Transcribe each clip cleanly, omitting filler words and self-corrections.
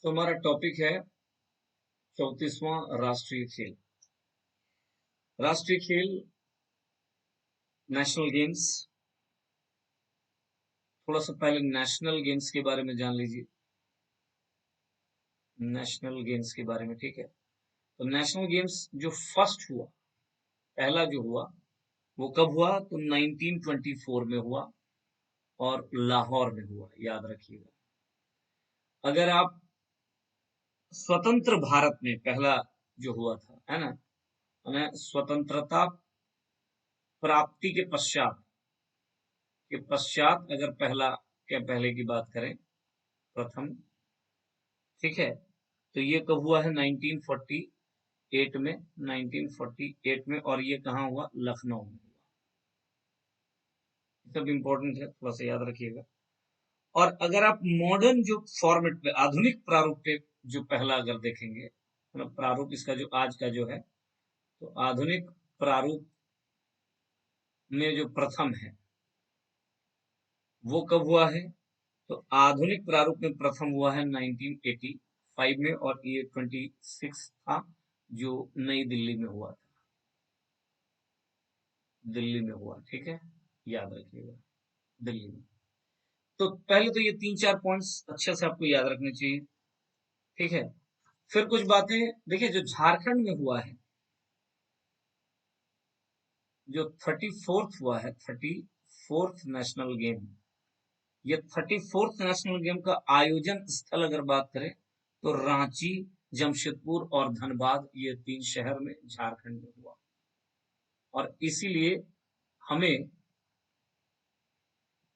तो हमारा टॉपिक है 34वां राष्ट्रीय खेल। राष्ट्रीय खेल नेशनल गेम्स। थोड़ा सा पहले नेशनल गेम्स के बारे में जान लीजिए। नेशनल गेम्स के बारे में, ठीक है। तो नेशनल गेम्स जो फर्स्ट हुआ, पहला जो हुआ वो कब हुआ? तो 1924 में हुआ और लाहौर में हुआ, याद रखिएगा। अगर आप स्वतंत्र भारत में पहला जो हुआ था, है ना, मैंने स्वतंत्रता प्राप्ति के पश्चात अगर पहले की बात करें, प्रथम, ठीक है, तो ये कब हुआ है? 1948 में, 1948 में। और ये कहाँ हुआ? लखनऊ में हुआ। सब इंपॉर्टेंट है, थोड़ा सा याद रखिएगा। और अगर आप मॉडर्न जो फॉर्मेट पे, आधुनिक प्रारूप पे जो पहला अगर देखेंगे, मतलब प्रारूप इसका जो आज का जो है, तो आधुनिक प्रारूप में जो प्रथम है वो कब हुआ है? तो आधुनिक प्रारूप में प्रथम हुआ है 1985 में, और ये 26 था जो नई दिल्ली में हुआ था। दिल्ली में हुआ, ठीक है, याद रखिएगा, दिल्ली में। तो पहले तो ये 3-4 पॉइंट्स अच्छे से आपको याद रखने चाहिए, ठीक है। फिर कुछ बातें देखिए, जो झारखंड में हुआ है, जो 34th हुआ है, 34th नेशनल गेम, ये 34th नेशनल गेम का आयोजन स्थल अगर बात करें तो रांची, जमशेदपुर और धनबाद, ये 3 शहर में झारखंड में हुआ। और इसीलिए हमें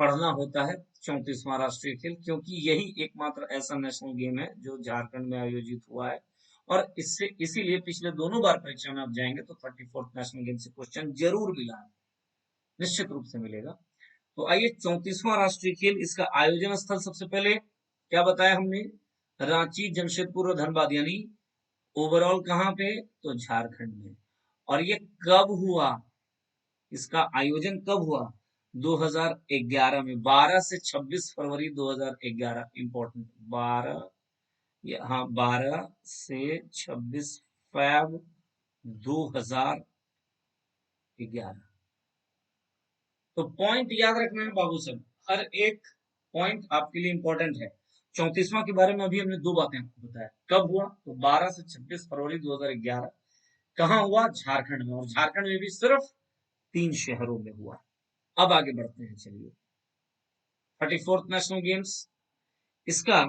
पढ़ना होता है 34वां राष्ट्रीय खेल, क्योंकि यही एकमात्र ऐसा नेशनल गेम है जो झारखंड में आयोजित हुआ है। और इससे इसीलिए पिछले दोनों बार परीक्षा में आप जाएंगे तो 34th नेशनल गेम से क्वेश्चन जरूर मिला है, निश्चित रूप से मिलेगा। तो आइए, 34वां राष्ट्रीय खेल, इसका आयोजन स्थल सबसे पहले क्या बताया हमने? रांची, जमशेदपुर और धनबाद, यानी ओवरऑल कहाँ पे? तो झारखंड में। और ये कब हुआ? इसका आयोजन कब हुआ? 2011 में, 12 से 26 फरवरी 2011। इंपॉर्टेंट, 12 से 26 फैब 2011। तो पॉइंट याद रखना है बाबू सब, हर एक पॉइंट आपके लिए इंपॉर्टेंट है। 34वां के बारे में अभी हमने 2 बातें आपको बताया। कब हुआ? तो 12 से 26 फरवरी 2011। कहाँ हुआ? झारखंड में। और झारखंड में भी सिर्फ 3 शहरों में हुआ। अब आगे बढ़ते हैं, चलिए। 34th नेशनल गेम्स, इसका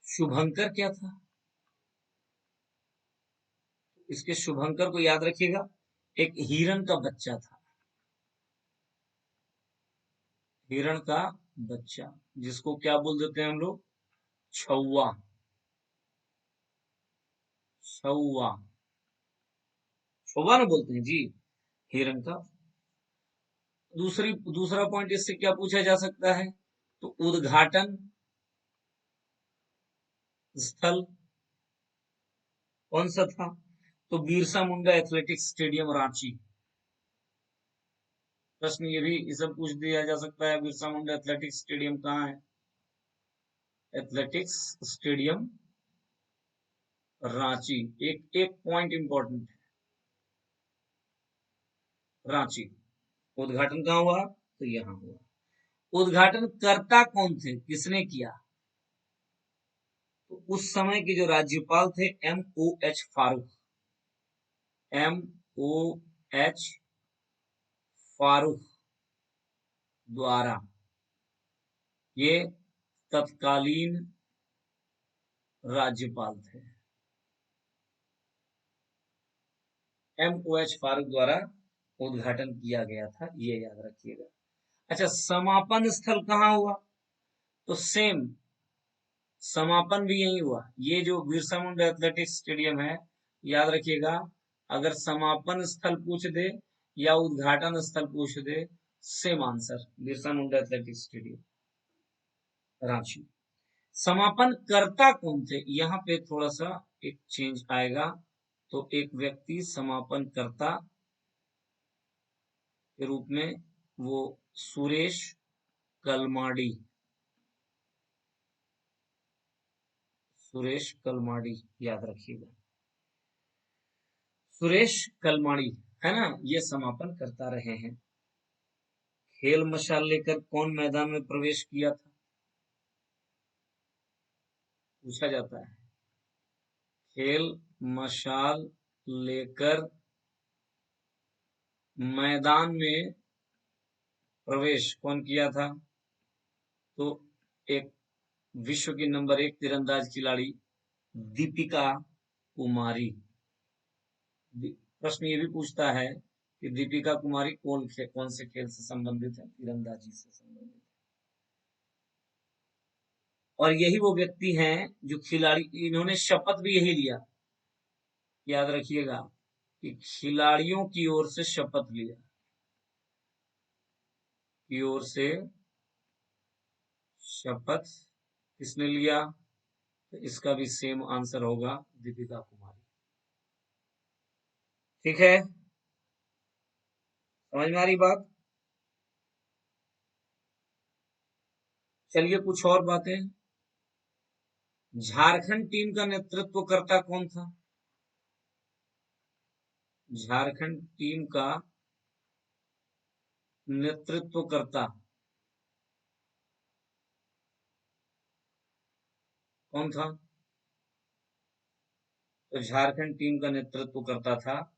शुभंकर क्या था? इसके शुभंकर को याद रखिएगा, एक हिरण का बच्चा था। हिरण का बच्चा, जिसको क्या बोल देते हैं हम लोग? छौवा। छौवा, छौवा ना बोलते हैं जी, हिरण का। दूसरा पॉइंट इससे क्या पूछा जा सकता है? तो उद्घाटन स्थल कौन सा था? तो बिरसा मुंडा एथलेटिक्स स्टेडियम, रांची। प्रश्न ये भी इसे पूछ दिया जा सकता है, बिरसा मुंडा एथलेटिक्स स्टेडियम कहाँ है? Athletics stadium Ranchi. एक एक पॉइंट इंपॉर्टेंट है, रांची। उद्घाटन कहाँ हुआ? तो यहाँ हुआ। उद्घाटन करता कौन थे, किसने किया? तो उस समय के जो राज्यपाल थे, MOH फारूक। MOH फारूक द्वारा, ये तत्कालीन राज्यपाल थे। MOH फारूक द्वारा उद्घाटन किया गया था, ये याद रखिएगा। अच्छा, समापन स्थल कहाँ हुआ? तो सेम समापन भी यही हुआ। ये जो बिरसा मुंडा एथलेटिक्स स्टेडियम है, याद रखिएगा, अगर समापन स्थल पूछ दे या उद्घाटन स्थल पूछ दे, same answer, Birsa Munda athletics stadium, Ranchi. समापन कर्ता कौन थे? यहाँ पे थोड़ा सा एक चेंज आएगा। तो एक व्यक्ति समापन कर्ता के रूप में, वो सुरेश कलमाड़ी। सुरेश कलमाड़ी, याद रखिएगा, सुरेश कलमाड़ी है ना, ये समापन करता रहे हैं। खेल मशाल लेकर कौन मैदान में प्रवेश किया था, पूछा जाता है। खेल मशाल लेकर मैदान में प्रवेश कौन किया था, तो एक विश्व की नंबर 1 तीरंदाज खिलाड़ी दीपिका कुमारी। प्रश्न ये भी पूछता है कि दीपिका कुमारी कौन से खेल से संबंधित है, तीरंदाजी से संबंधित। और यही वो व्यक्ति हैं जो खिलाड़ी, इन्होंने शपथ भी यही लिया, याद रखिएगा कि खिलाड़ियों की ओर से शपथ लिया, की ओर से शपथ किसने लिया, तो इसका भी सेम आंसर होगा दीपिका कुमारी। ठीक है, समझ में आ रही बात। चलिए कुछ और बातें। झारखंड टीम का नेतृत्व करता कौन था, झारखंड टीम का नेतृत्व करता कौन था, तो झारखंड टीम का नेतृत्व करता था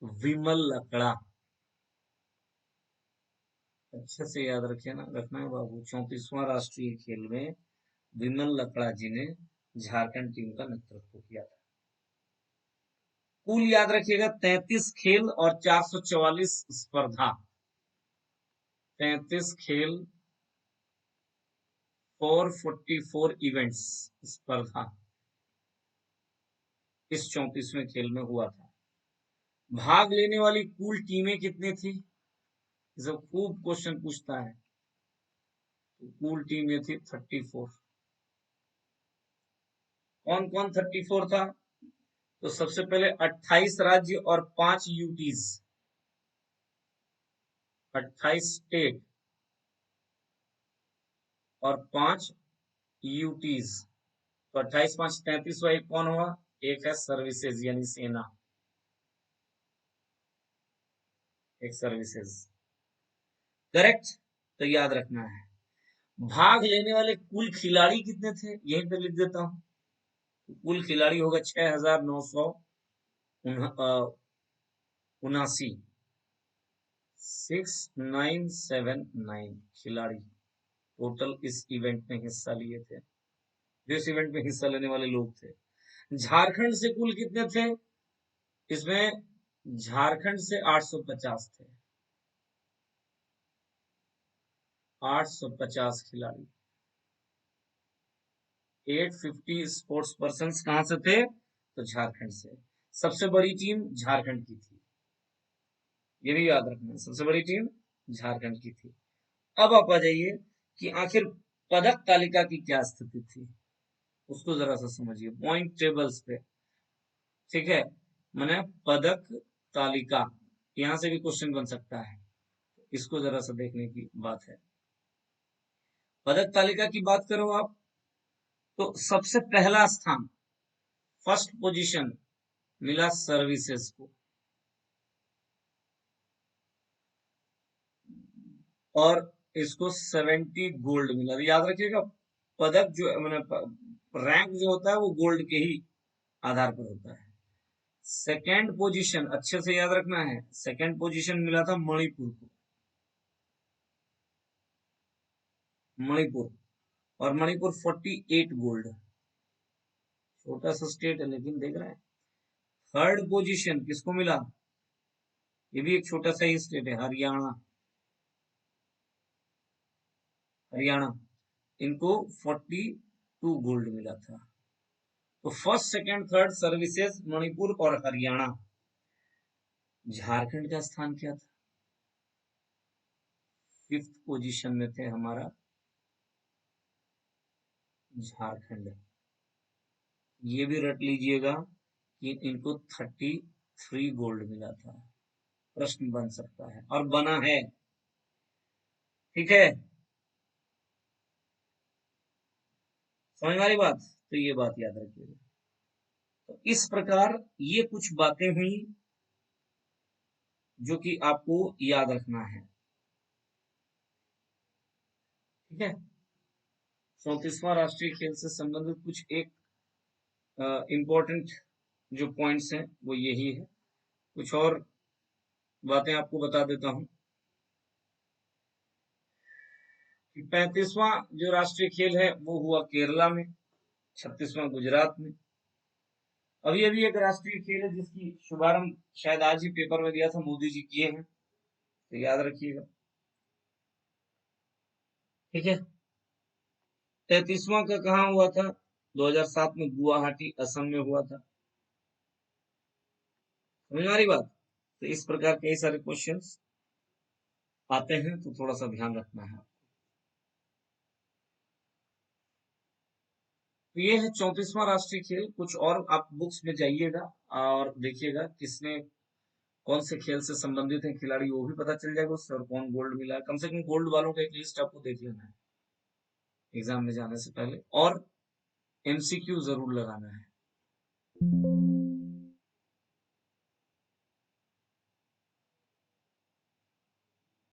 विमल लकड़ा। अच्छे से याद रखिए ना, रखना है बाबू, 34वां राष्ट्रीय खेल में विमल लकड़ा जी ने झारखंड टीम का नेतृत्व किया था। कुल याद रखिएगा 33 खेल और 444 स्पर्धा, 33 खेल 444 इवेंट्स, स्पर्धा इस 34वें खेल में हुआ था। भाग लेने वाली कुल टीमें कितनी थी, सब खूब क्वेश्चन पूछता है। तो कुल टीमें थी 34। कौन कौन 34 था, तो सबसे पहले 28 राज्य और 5 यूटीज, 28 स्टेट और 5 यूटीज। तो 28 5 33 हुआ, एक कौन हुआ, एक है सर्विसेज यानी सेना, एक सर्विसेज, करेक्ट। तो याद रखना है। भाग लेने वाले कुल खिलाड़ी कितने थे, यहीं पे लिख देता हूं। कुल खिलाड़ी होगा 6979, 6979 खिलाड़ी टोटल इस इवेंट में हिस्सा लिए थे, जो इस इवेंट में हिस्सा लेने वाले लोग थे। झारखंड से कुल कितने थे, इसमें झारखंड से 850 थे, 850 खिलाड़ी। 850 स्पोर्ट्स पर्सन कहां से थे, तो झारखंड से। सबसे बड़ी टीम झारखंड की थी, ये भी याद रखना, सबसे बड़ी टीम झारखंड की थी। अब आप आ जाइए कि आखिर पदक तालिका की क्या स्थिति थी, उसको जरा सा समझिए पॉइंट टेबल्स पे। ठीक है, मैंने पदक तालिका, यहां से भी क्वेश्चन बन सकता है, इसको जरा सा देखने की बात है। पदक तालिका की बात करो आप, तो सबसे पहला स्थान, फर्स्ट पोजीशन मिला सर्विसेज को, और इसको 70 गोल्ड मिला। याद रखिएगा, पदक जो मैंने रैंक जो होता है वो गोल्ड के ही आधार पर होता है। सेकेंड पोजीशन अच्छे से याद रखना है, सेकेंड पोजीशन मिला था मणिपुर को, मणिपुर, और मणिपुर 48 गोल्ड, छोटा सा स्टेट है लेकिन देख रहे हैं। थर्ड पोजीशन किसको मिला, ये भी एक छोटा सा ही स्टेट है, हरियाणा, हरियाणा, इनको 42 गोल्ड मिला था। तो first second third services Manipur और हरियाणा। झारखंड का स्थान क्या था, फिफ्थ पोजीशन में थे हमारा झारखंड। ये भी रट लीजिएगा कि इनको 33 गोल्ड मिला था, प्रश्न बन सकता है और बना है। ठीक है, समझ में आ रही बात? तो ये बात याद रखिएगा। तो इस प्रकार ये कुछ बातें हुई जो कि आपको याद रखना है। ठीक है, 34वां राष्ट्रीय खेल से संबंधित कुछ एक इम्पोर्टेंट जो पॉइंट्स हैं वो यही है। कुछ और बातें आपको बता देता हूं कि 35वां जो राष्ट्रीय खेल है वो हुआ केरला में, 36वां गुजरात में। अभी अभी एक राष्ट्रीय खेल है जिसकी शुभारंभ शायद आज ही पेपर में दिया था, मोदी जी किए हैं, तो याद रखिएगा। ठीक है, 33वां का कहाँ हुआ था? 2007 में गुवाहाटी असम में हुआ था। समझ में आ रही बात? तो इस प्रकार कई सारे क्वेश्चंस आते हैं, तो थोड़ा सा ध्यान रखना है। तो ये है 34वां राष्ट्रीय खेल। कुछ और आप बुक्स में जाइएगा और देखिएगा किसने कौन से खेल से संबंधित है खिलाड़ी, वो भी पता चल जाएगा उससे, और कौन गोल्ड मिला है। कम से कम गोल्ड वालों का एक लिस्ट आपको देख लेना है एग्जाम में जाने से पहले, और एमसीक्यू जरूर लगाना है।